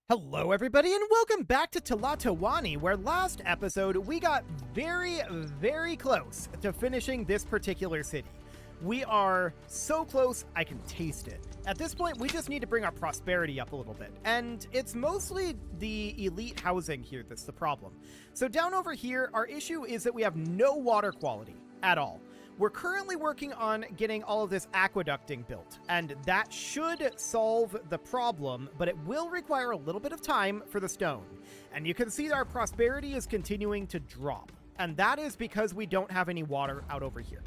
Hello everybody and welcome back to Tlatoani, where last episode we got very close to finishing this particular city. We are so close, I can taste it. At this point, we just need to bring our prosperity up a little bit, and it's mostly the elite housing here that's the problem. So down over here, our issue is that we have no water quality at all. We're currently working on getting all of this aqueducting built, and that should solve the problem, but it will require a little bit of time for the stone. And you can see our prosperity is continuing to drop, and that is because we don't have any water out over here.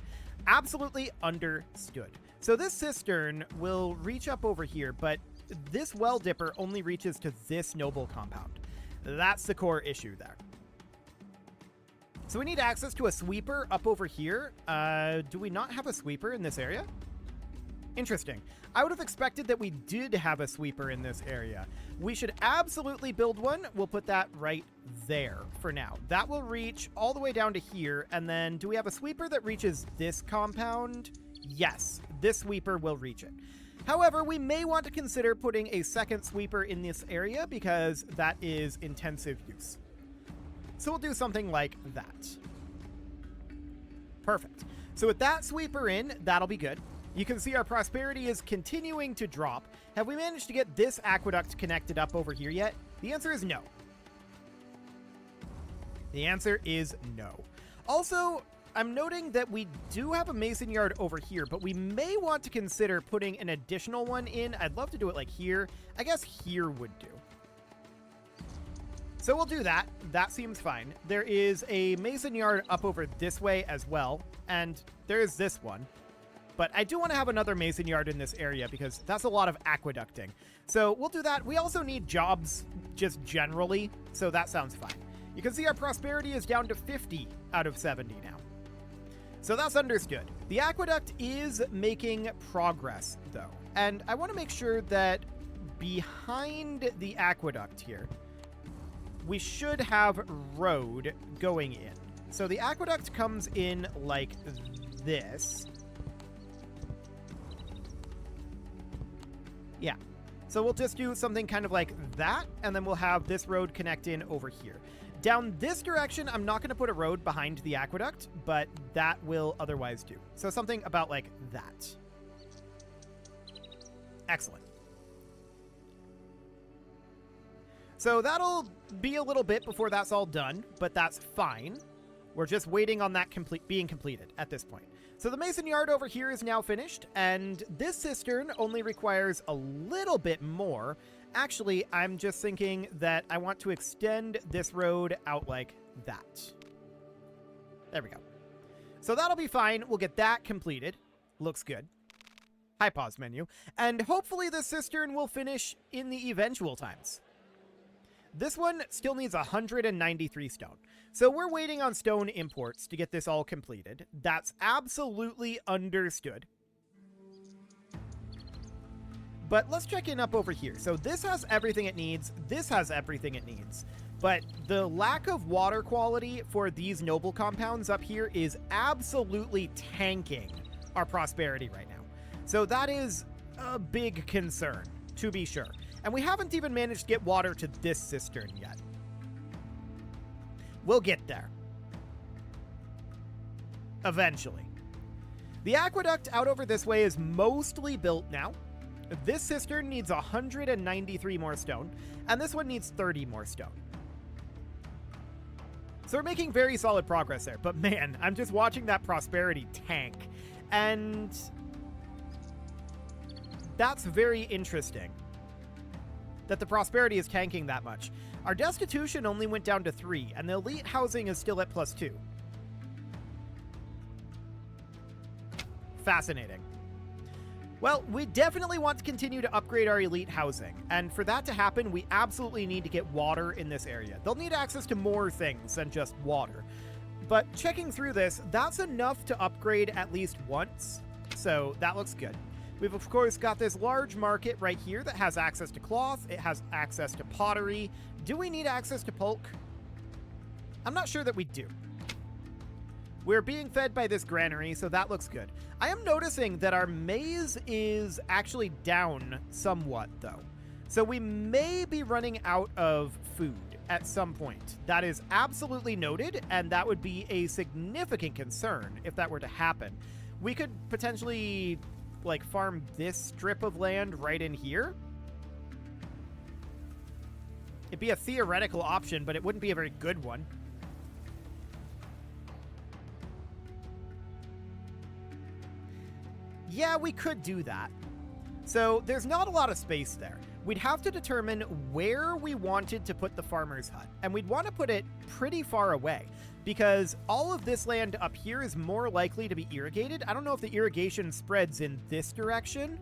Absolutely understood. So this cistern will reach up over here, but this well dipper only reaches to this noble compound. That's the core issue there. So we need access to a sweeper up over here. Do we not have a sweeper in this area? Interesting. I would have expected that we did have a sweeper in this area. We should absolutely build one. We'll put that right there for now. That will reach all the way down to here. And then do we have a sweeper that reaches this compound? Yes, this sweeper will reach it. However, we may want to consider putting a second sweeper in this area because that is intensive use. So we'll do something like that. Perfect. So with that sweeper in, that'll be good. You can see our prosperity is continuing to drop. Have we managed to get this aqueduct connected up over here yet? The answer is no. The answer is no. Also, I'm noting that we do have a mason yard over here, but we may want to consider putting an additional one in. I'd love to do it like here. I guess here would do. So we'll do that. That seems fine. There is a mason yard up over this way as well, and there is this one. But I do want to have another mason yard in this area because that's a lot of aqueducting. So we'll do that. We also need jobs just generally, so that sounds fine. You can see our prosperity is down to 50 out of 70 now. So that's understood. The aqueduct is making progress, though. And I want to make sure that behind the aqueduct here, we should have road going in. So the aqueduct comes in like this. Yeah. So we'll just do something kind of like that, and then we'll have this road connect in over here. Down this direction, I'm not going to put a road behind the aqueduct, but that will otherwise do. So something about like that. Excellent. So that'll be a little bit before that's all done, but that's fine. We're just waiting on that being completed at this point. So the mason yard over here is now finished, and this cistern only requires a little bit more. Actually, I'm just thinking that I want to extend this road out like that. There we go. So that'll be fine. We'll get that completed. Looks good. High pause menu. And hopefully the cistern will finish in the eventual times. This one still needs 193 stone. So we're waiting on stone imports to get this all completed. That's absolutely understood. But let's check in up over here. So this has everything it needs. This has everything it needs. But the lack of water quality for these noble compounds up here is absolutely tanking our prosperity right now. So that is a big concern, to be sure. And we haven't even managed to get water to this cistern yet. We'll get there. Eventually. The aqueduct out over this way is mostly built now. This cistern needs 193 more stone, and this one needs 30 more stone. So we're making very solid progress there, but man, I'm just watching that prosperity tank, and that's very interesting. That the prosperity is tanking that much. Our destitution only went down to 3, and the elite housing is still at +2. Fascinating. Well, we definitely want to continue to upgrade our elite housing, and for that to happen, we absolutely need to get water in this area. They'll need access to more things than just water. But checking through this, that's enough to upgrade at least once, so that looks good. We've, of course, got this large market right here that has access to cloth. It has access to pottery. Do we need access to pulque? I'm not sure that we do. We're being fed by this granary, so that looks good. I am noticing that our maize is actually down somewhat, though. So we may be running out of food at some point. That is absolutely noted, and that would be a significant concern if that were to happen. We could potentially, like, farm this strip of land right in here. It'd be a theoretical option, but it wouldn't be a very good one. Yeah, we could do that. So there's not a lot of space there. We'd have to determine where we wanted to put the farmer's hut, and we'd want to put it pretty far away because all of this land up here is more likely to be irrigated. I don't know if the irrigation spreads in this direction,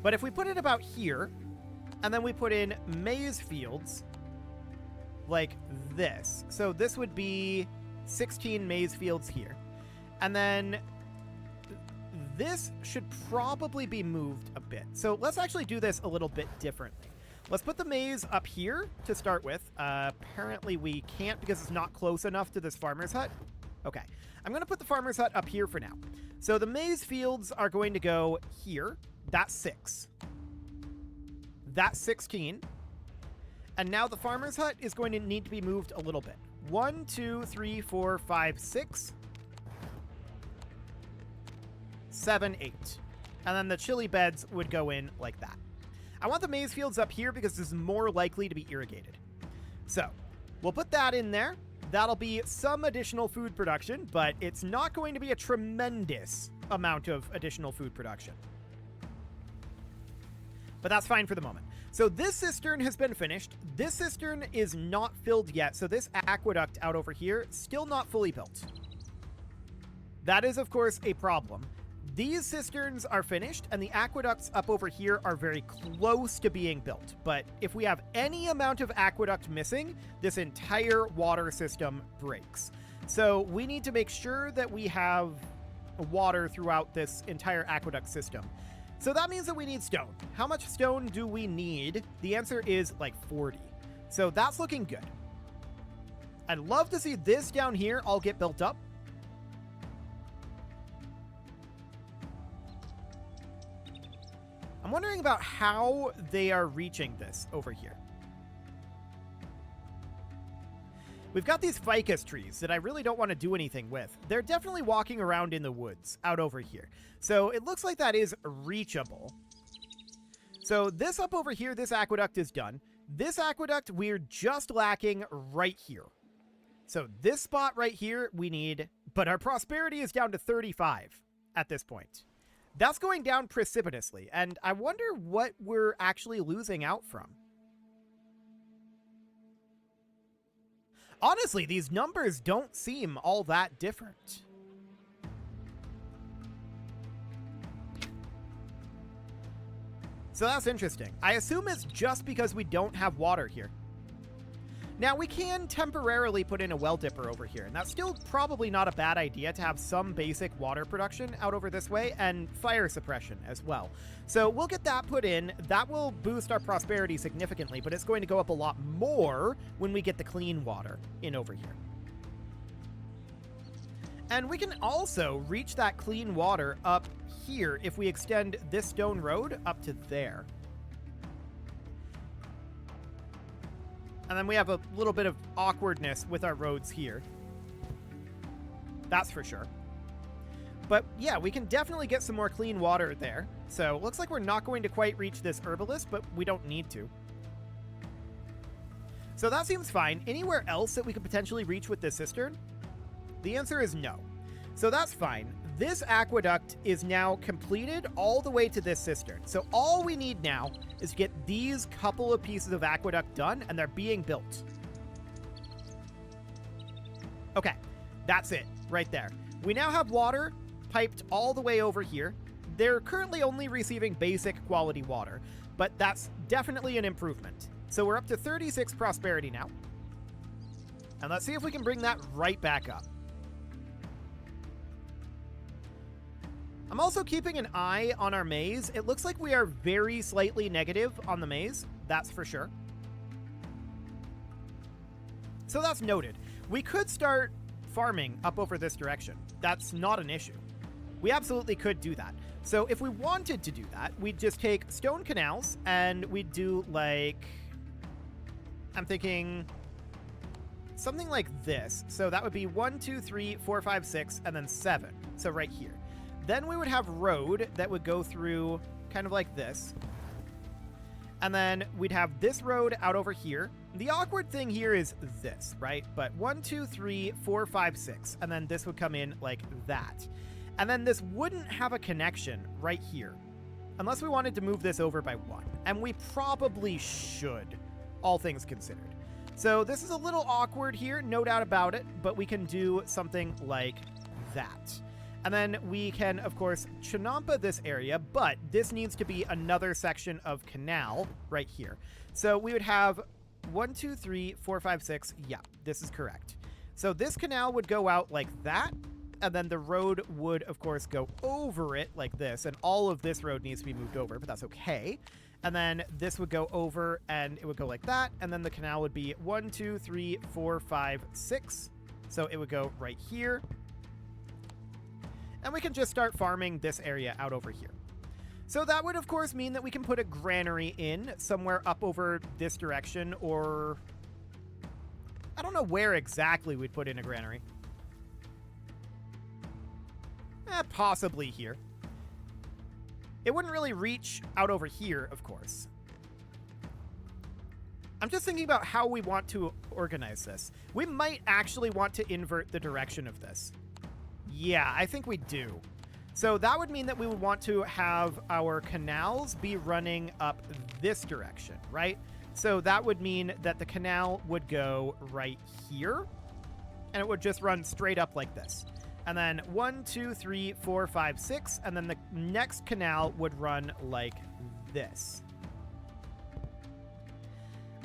but if we put it about here, and then we put in maize fields like this. So this would be 16 maize fields here. And then this should probably be moved a bit. So let's actually do this a little bit differently. Let's put the maize up here to start with. Apparently we can't because it's not close enough to this farmer's hut. Okay, I'm going to put the farmer's hut up here for now. So the maize fields are going to go here. That's 6. That's 16. And now the farmer's hut is going to need to be moved a little bit. 1, 2, 3, 4, 5, 6. 7, 8. And then the chili beds would go in like that. I want the maize fields up here because this is more likely to be irrigated. So we'll put that in there. That'll be some additional food production, but it's not going to be a tremendous amount of additional food production. But that's fine for the moment. So this cistern has been finished. This cistern is not filled yet. So this aqueduct out over here, still not fully built. That is, of course, a problem. These cisterns are finished, and the aqueducts up over here are very close to being built. But if we have any amount of aqueduct missing, this entire water system breaks. So we need to make sure that we have water throughout this entire aqueduct system. So that means that we need stone. How much stone do we need? The answer is like 40. So that's looking good. I'd love to see this down here all get built up. I'm wondering about how they are reaching this over here. We've got these ficus trees that I really don't want to do anything with. They're definitely walking around in the woods out over here. So it looks like that is reachable. So this up over here, this aqueduct is done. This aqueduct, we're just lacking right here. So this spot right here, we need, but our prosperity is down to 35 at this point. That's going down precipitously, and I wonder what we're actually losing out from. Honestly, these numbers don't seem all that different. So that's interesting. I assume it's just because we don't have water here. Now, we can temporarily put in a well dipper over here, and that's still probably not a bad idea to have some basic water production out over this way, and fire suppression as well. So we'll get that put in. That will boost our prosperity significantly, but it's going to go up a lot more when we get the clean water in over here. And we can also reach that clean water up here if we extend this stone road up to there. And then we have a little bit of awkwardness with our roads here. That's for sure. But yeah, we can definitely get some more clean water there. So it looks like we're not going to quite reach this herbalist, but we don't need to. So that seems fine. Anywhere else that we could potentially reach with this cistern? The answer is no. So that's fine. This aqueduct is now completed all the way to this cistern. So all we need now is to get these couple of pieces of aqueduct done, and they're being built. Okay, that's it right there. We now have water piped all the way over here. They're currently only receiving basic quality water, but that's definitely an improvement. So we're up to 36 prosperity now. And let's see if we can bring that right back up. I'm also keeping an eye on our maize. It looks like we are very slightly negative on the maize, that's for sure. So that's noted. We could start farming up over this direction. That's not an issue. We absolutely could do that. So if we wanted to do that, we'd just take stone canals and we'd do like, I'm thinking something like this. So that would be 1, 2, 3, 4, 5, 6, and then 7. So right here. Then we would have road that would go through kind of like this. And then we'd have this road out over here. The awkward thing here is this, right? But 1, 2, 3, 4, 5, 6. And then this would come in like that. And then this wouldn't have a connection right here. Unless we wanted to move this over by 1. And we probably should, all things considered. So this is a little awkward here, no doubt about it. But we can do something like that. And then we can, of course, chinampa this area, but this needs to be another section of canal right here. So we would have 1, 2, 3, 4, 5, 6. Yeah, this is correct. So this canal would go out like that, and then the road would, of course, go over it like this, and all of this road needs to be moved over, but that's okay. And then this would go over, and it would go like that, and then the canal would be 1, 2, 3, 4, 5, 6. So it would go right here. And we can just start farming this area out over here. So that would, of course, mean that we can put a granary in somewhere up over this direction, or I don't know where exactly we'd put in a granary. Possibly here. It wouldn't really reach out over here, of course. I'm just thinking about how we want to organize this. We might actually want to invert the direction of this. Yeah, I think we do. So that would mean that we would want to have our canals be running up this direction, right? So that would mean that the canal would go right here, and it would just run straight up like this. And then 1, 2, 3, 4, 5, 6, and then the next canal would run like this.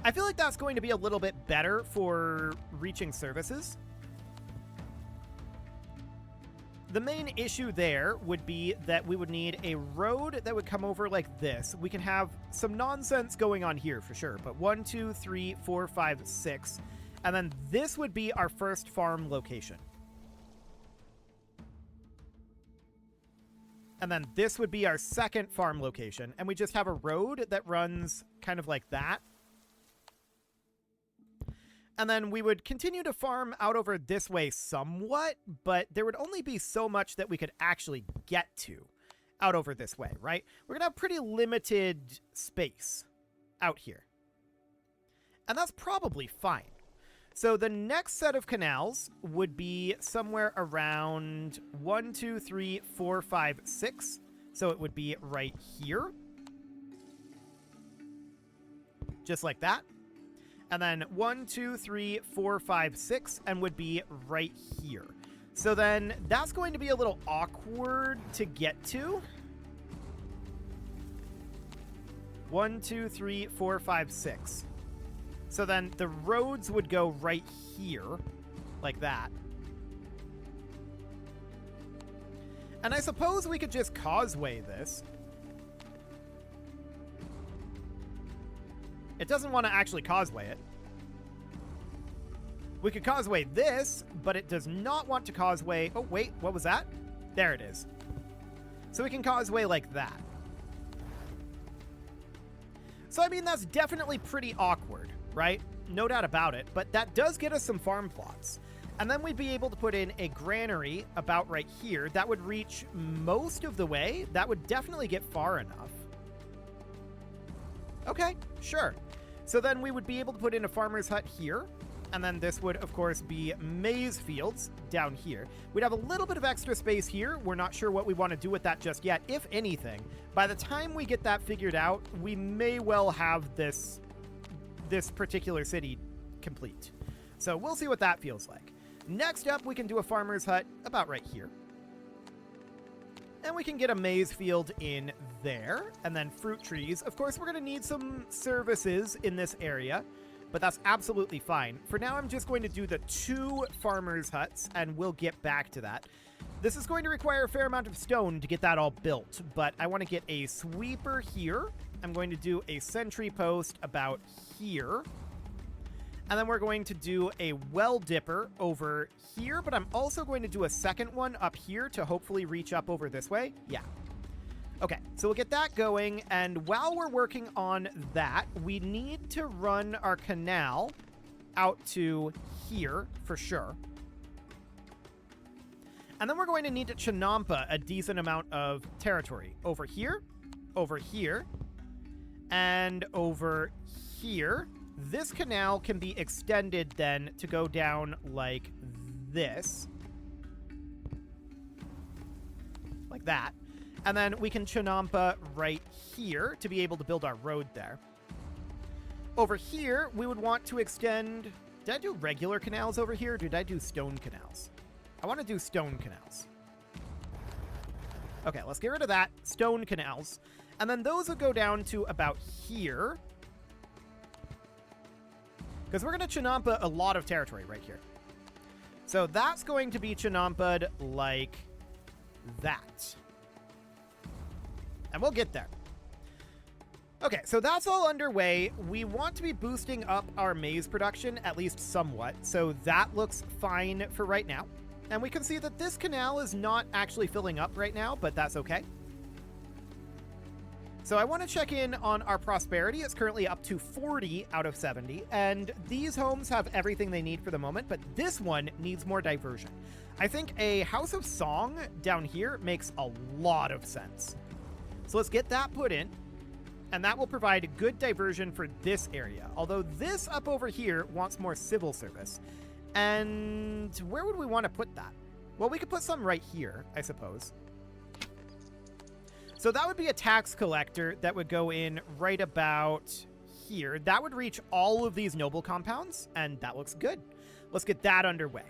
I feel like that's going to be a little bit better for reaching services. The main issue there would be that we would need a road that would come over like this. We can have some nonsense going on here for sure, but 1, 2, 3, 4, 5, 6. And then this would be our first farm location. And then this would be our second farm location. And we just have a road that runs kind of like that. And then we would continue to farm out over this way somewhat, but there would only be so much that we could actually get to out over this way, right? We're going to have pretty limited space out here. And that's probably fine. So the next set of canals would be somewhere around 1, 2, 3, 4, 5, 6. So it would be right here. Just like that. And then 1, 2, 3, 4, 5, 6, and would be right here. So then that's going to be a little awkward to get to. 1, 2, 3, 4, 5, 6. So then the roads would go right here, like that. And I suppose we could just causeway this. It doesn't want to actually causeway it. We could causeway this, but it does not want to causeway... Oh, wait, what was that? There it is. So we can causeway like that. So, I mean, that's definitely pretty awkward, right? No doubt about it, but that does get us some farm plots. And then we'd be able to put in a granary about right here. That would reach most of the way. That would definitely get far enough. Okay, sure. So then we would be able to put in a farmer's hut here. And then this would, of course, be maize fields down here. We'd have a little bit of extra space here. We're not sure what we want to do with that just yet. If anything, by the time we get that figured out, we may well have this particular city complete. So we'll see what that feels like. Next up, we can do a farmer's hut about right here. And we can get a maize field in there, and then fruit trees. Of course, we're going to need some services in this area, but that's absolutely fine. For now, I'm just going to do the 2 farmers' huts, and we'll get back to that. This is going to require a fair amount of stone to get that all built, but I want to get a sweeper here. I'm going to do a sentry post about here. And then we're going to do a well dipper over here, but I'm also going to do a second one up here to hopefully reach up over this way. Yeah. Okay, so we'll get that going, and while we're working on that, we need to run our canal out to here for sure. And then we're going to need to chinampa a decent amount of territory. Over here, and over here. This canal can be extended then to go down like this. Like that. And then we can chinampa right here to be able to build our road there. Over here, we would want to extend... Did I do regular canals over here, or did I do stone canals? I want to do stone canals. Okay, let's get rid of that. Stone canals. And then those would go down to about here. Because we're going to chinampa a lot of territory right here. So that's going to be chinampa'd like that. And we'll get there. Okay, so that's all underway. We want to be boosting up our maize production, at least somewhat. So that looks fine for right now. And we can see that this canal is not actually filling up right now, but that's okay. So I want to check in on our prosperity. It's currently up to 40 out of 70. And these homes have everything they need for the moment, but this one needs more diversion. I think a House of Song down here makes a lot of sense. So let's get that put in. And that will provide good diversion for this area. Although this up over here wants more civil service. And where would we want to put that? Well, we could put some right here, I suppose. So that would be a tax collector that would go in right about here. That would reach all of these noble compounds, and that looks good. Let's get that underway.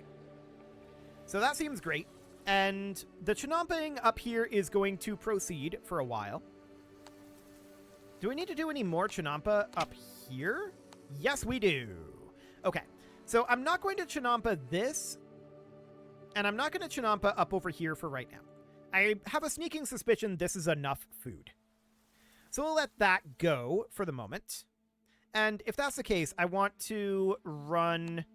So that seems great. And the chinampaing up here is going to proceed for a while. Do we need to do any more chinampa up here? Yes, we do. Okay. So I'm not going to chinampa this, and I'm not going to chinampa up over here for right now. I have a sneaking suspicion this is enough food. So we'll let that go for the moment. And if that's the case, I want to run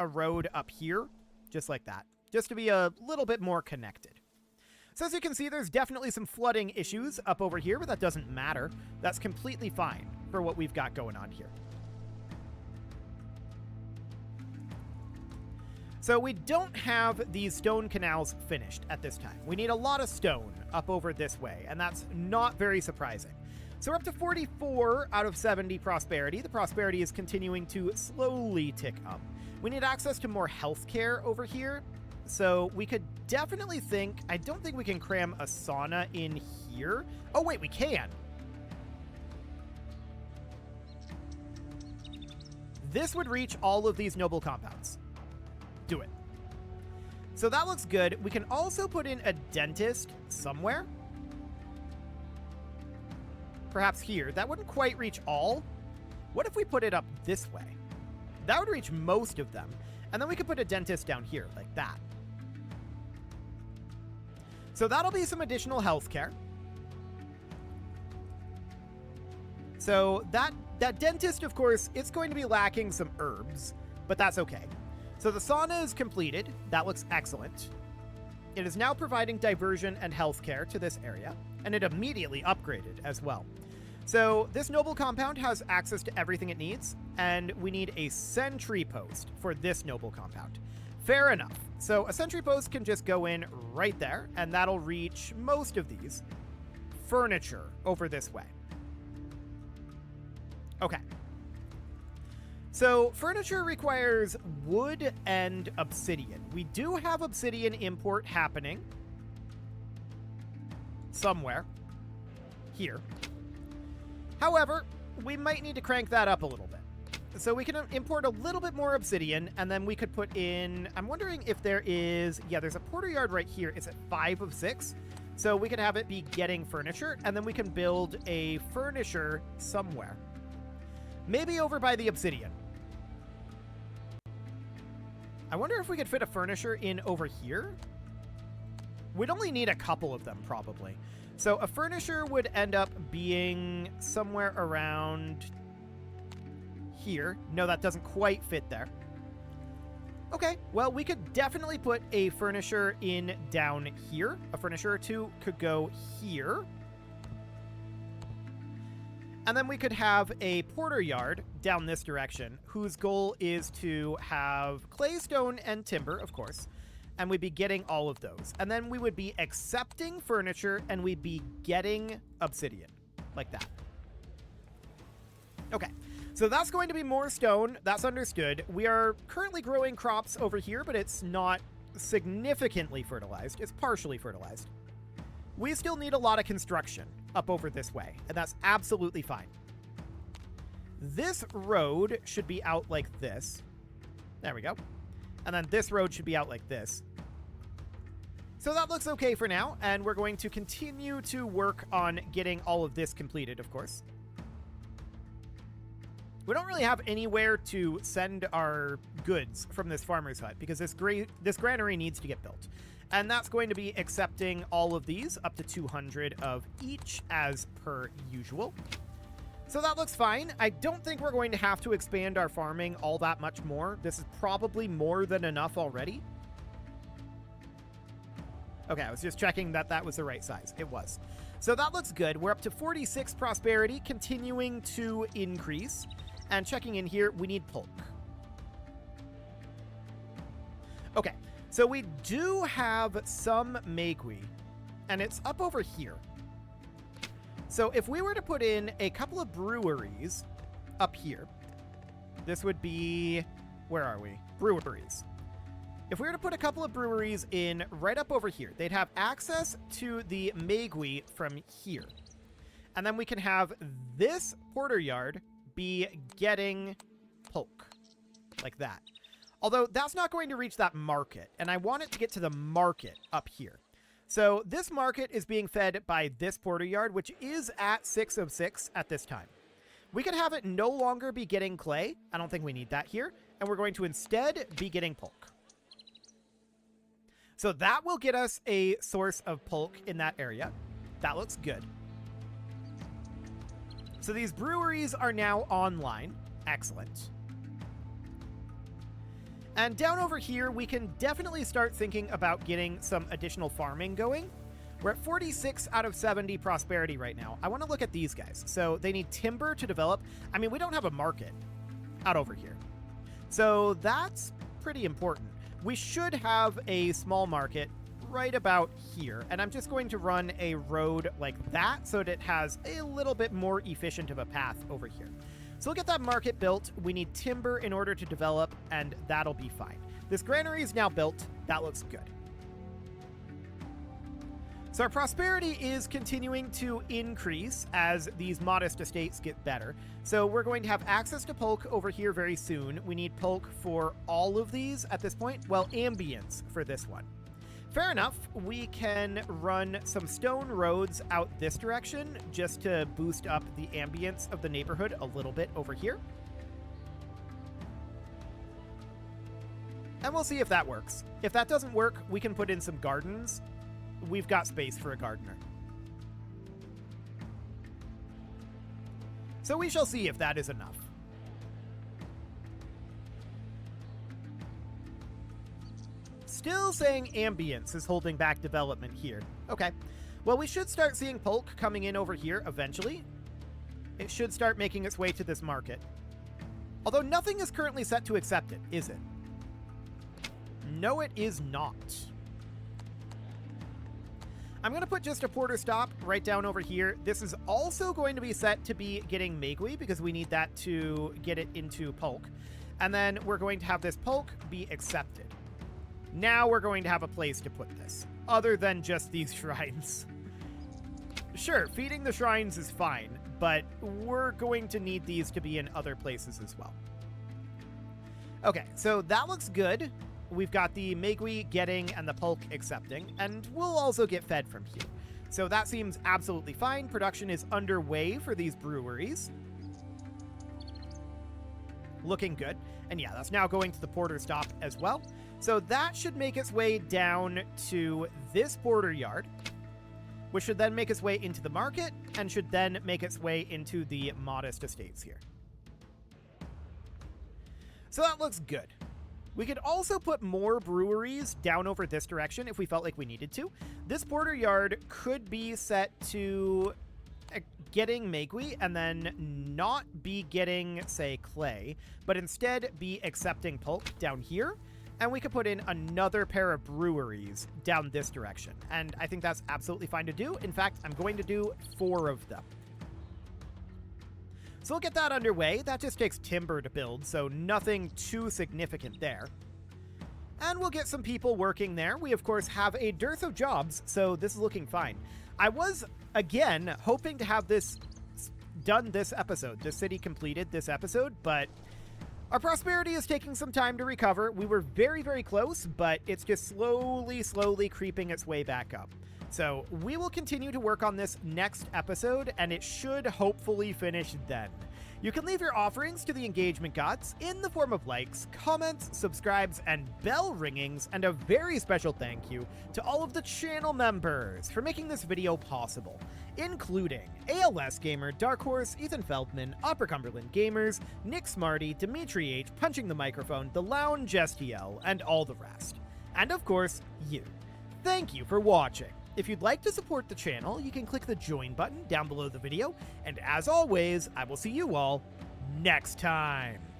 a road up here, just like that, just to be a little bit more connected. So as you can see, there's definitely some flooding issues up over here, but that doesn't matter. That's completely fine for what we've got going on here. So we don't have these stone canals finished at this time. We need a lot of stone up over this way, and that's not very surprising. So we're up to 44 out of 70 prosperity. The prosperity is continuing to slowly tick up. We need access to more healthcare over here. So we could definitely think... I don't think we can cram a sauna in here. Oh, wait, we can. This would reach all of these noble compounds. Do it. So that looks good. We can also put in a dentist somewhere. Perhaps here. That wouldn't quite reach all. What if we put it up this way? That would reach most of them. And then we could put a dentist down here, like that. So that'll be some additional healthcare. So that dentist, of course, it's going to be lacking some herbs, but that's okay. So the sauna is completed. That looks excellent. It is now providing diversion and healthcare to this area, and it immediately upgraded as well. So this noble compound has access to everything it needs, and we need a sentry post for this noble compound. Fair enough. So a sentry post can just go in right there, and that'll reach most of these. Furniture over this way. Okay. So furniture requires wood and obsidian. We do have obsidian import happening somewhere here. However, we might need to crank that up a little bit. So we can import a little bit more obsidian, and then we could put in... I'm wondering if there is... Yeah, there's a porter yard right here. It's at 5 of 6. So we could have it be getting furniture, and then we can build a furnisher somewhere. Maybe over by the obsidian. I wonder if we could fit a furnisher in over here? We'd only need a couple of them, probably. So a furnisher would end up being somewhere around here. No, that doesn't quite fit there. Okay, well, we could definitely put a furnisher in down here. A furnisher or two could go here. And then we could have a porter yard down this direction, whose goal is to have clay, stone, and timber, of course. And we'd be getting all of those. And then we would be accepting furniture, and we'd be getting obsidian, like that. Okay, so that's going to be more stone. That's understood. We are currently growing crops over here, but it's not significantly fertilized. It's partially fertilized. We still need a lot of construction up over this way, and that's absolutely fine. This road should be out like this. There we go. And then this road should be out like this. So that looks okay for now, and we're going to continue to work on getting all of this completed, of course. We don't really have anywhere to send our goods from this farmer's hut because this granary needs to get built. And that's going to be accepting all of these, up to 200 of each as per usual. So that looks fine. I don't think we're going to have to expand our farming all that much more. This is probably more than enough already. Okay, I was just checking that that was the right size. It was. So that looks good. We're up to 46 prosperity, continuing to increase. And checking in here, we need pulp. Okay, so we do have some megui, and it's up over here. So if we were to put in a couple of breweries up here, this would be, where are we? Breweries. If we were to put a couple of breweries in right up over here, they'd have access to the megui from here. And then we can have this porter yard be getting poke, like that. Although that's not going to reach that market, and I want it to get to the market up here. So this market is being fed by this porter yard, which is at 6 of 6 at this time. We could have it no longer be getting clay. I don't think we need that here. And we're going to instead be getting pulp. So that will get us a source of pulp in that area. That looks good. So these breweries are now online. Excellent. And down over here, we can definitely start thinking about getting some additional farming going. We're at 46 out of 70 prosperity right now. I want to look at these guys. So they need timber to develop. I mean, we don't have a market out over here. So that's pretty important. We should have a small market right about here. And I'm just going to run a road like that so that it has a little bit more efficient of a path over here. So we'll get that market built. We need timber in order to develop, and that'll be fine. This granary is now built. That looks good. So our prosperity is continuing to increase as these modest estates get better. So we're going to have access to pulp over here very soon. We need pulp for all of these at this point. Well, ambience for this one. Fair enough. We can run some stone roads out this direction just to boost up the ambience of the neighborhood a little bit over here. And we'll see if that works. If that doesn't work, we can put in some gardens. We've got space for a gardener. So we shall see if that is enough. Still saying ambience is holding back development here. Okay. Well, we should start seeing pulp coming in over here eventually. It should start making its way to this market. Although nothing is currently set to accept it, is it? No, it is not. I'm going to put just a porter stop right down over here. This is also going to be set to be getting megui because we need that to get it into pulp. And then we're going to have this pulp be accepted. Now we're going to have a place to put this, other than just these shrines. Sure, feeding the shrines is fine, but we're going to need these to be in other places as well. Okay, so that looks good. We've got the megui getting and the pulp accepting, and we'll also get fed from here. So that seems absolutely fine. Production is underway for these breweries. Looking good. And yeah, that's now going to the porter stop as well. So that should make its way down to this porter yard, which should then make its way into the market and should then make its way into the modest estates here. So that looks good. We could also put more breweries down over this direction if we felt like we needed to. This porter yard could be set to getting Megui and then not be getting, say, clay, but instead be accepting pulp down here. And we could put in another pair of breweries down this direction. And I think that's absolutely fine to do. In fact, I'm going to do 4 of them. So we'll get that underway. That just takes timber to build, so nothing too significant there. And we'll get some people working there. We, of course, have a dearth of jobs, so this is looking fine. I was, again, hoping to have this done this episode, this city completed this episode, but our prosperity is taking some time to recover. We were very, very close, but it's just slowly creeping its way back up. So we will continue to work on this next episode, and it should hopefully finish then. You can leave your offerings to the engagement gods in the form of likes, comments, subscribes, and bell ringings, and a very special thank you to all of the channel members for making this video possible, including ALS Gamer, Dark Horse, Ethan Feldman, Upper Cumberland Gamers, Nick Smarty, Dimitri H, Punching the Microphone, The Lounge STL, and all the rest. And of course, you. Thank you for watching. If you'd like to support the channel, you can click the join button down below the video, and as always, I will see you all next time.